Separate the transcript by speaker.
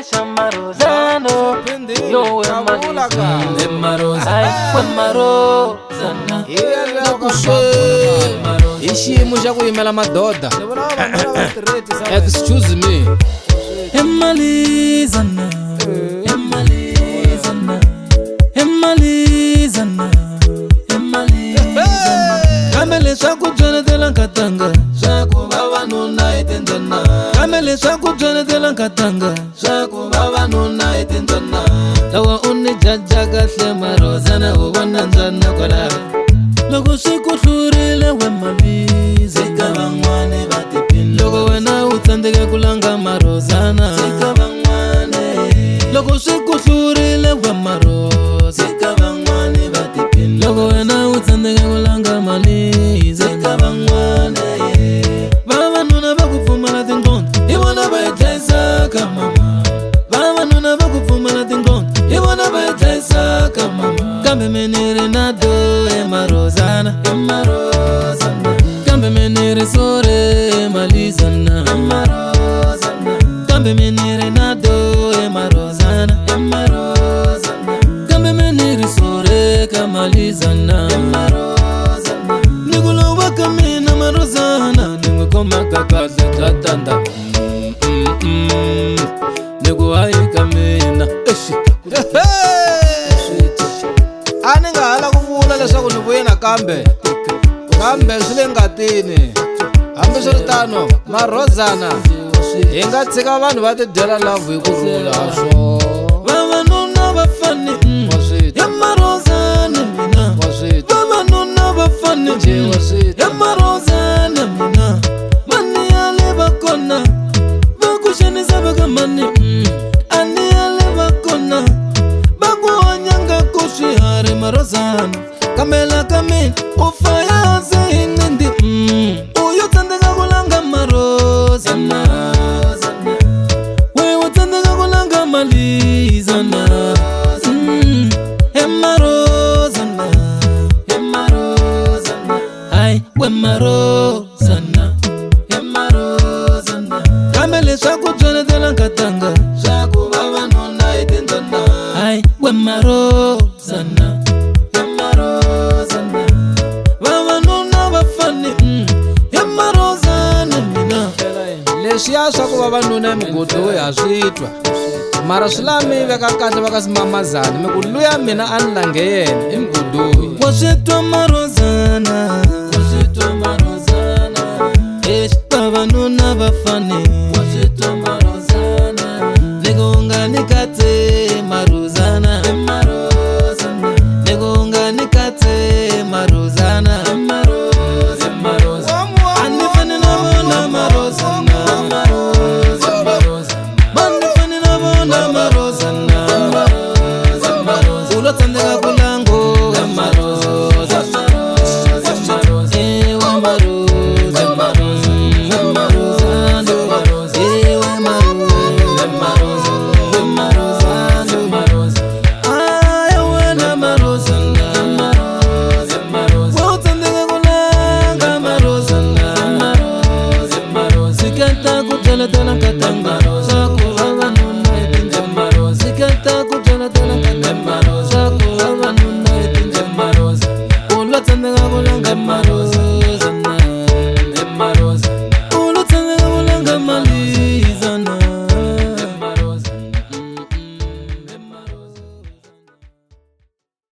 Speaker 1: Aisha Marozano, yo Marozana,
Speaker 2: Ishimo xa ku yimela madoda. Excuse me.
Speaker 1: Emalizana, Emalizana, Emalizana, Emalizana. Kamele swaku dzeletela nkatanga, swaku vavanuna etendana. Kamele swaku dzeletela nkatanga, swaku vavanuna etendana. Lawa uni jaja kahle Marozana, uvona njana kwala. Loko swi ku hlurile we maliza, eka van'wani va tiphina. Loko wena u tsandzeke ku langa Marozana, eka van'wani. Loko swi ku hlurile we Maroza, eka van'wani va tiphina. Loko wena u tsandzeke ku langa maliza, eka van'wani. Vavanuna va ku pfumala tinqondo, hi vona va hi dlayisaka mama. Vavanuna va ku pfumala tinqondo, hi vona va hi dlayisaka mama. Kambe meniri na do Marozana, Marozana. Kambe meniri sore Malizana, Marozana. Kambe meniri na do Marozana, Marozana. Kambe meniri sore Malizana, Marozana. Nigulo waka mina Marozana, ningukoma kakadle katanda. Nigu ayi kamina.
Speaker 2: Ani nga hala ku vula leswaku ni vuye nakambe swi le ngatini. Hambi swi ri tano Marozana, hi nga tshika vanhu va ti dyela love hi kurhula swo.
Speaker 1: Vavanuna va fani ya Marozana mina. Vavanuna va fani ya Marozana mina. Mani yale va kona va ku xanisa va ka mani. Ani yale va kona va ku hanyanga ku swihari Marozana. Kamela ka mina u faya zihindi. Uyo tsandzeka ku langa Marozana, we u tsandzeka ku langa Malizana. Marozana, Marozana. Ai we Marozana, Marozana. Kamele swaku dzeletela nkatanga, swaku vavanuna etendana. Ai we Marozana, Marozana. Vavanuna va fani ya Marozana mina.
Speaker 2: Leswiya swa ku vavanuna emugudweni ha swi twa, mara swi la mi veka kahle va ka si mamazana. Mi ku luya mina a ni lange yena emugudweni.
Speaker 1: Wa swi twa Marozana, wa swi twa Marozana.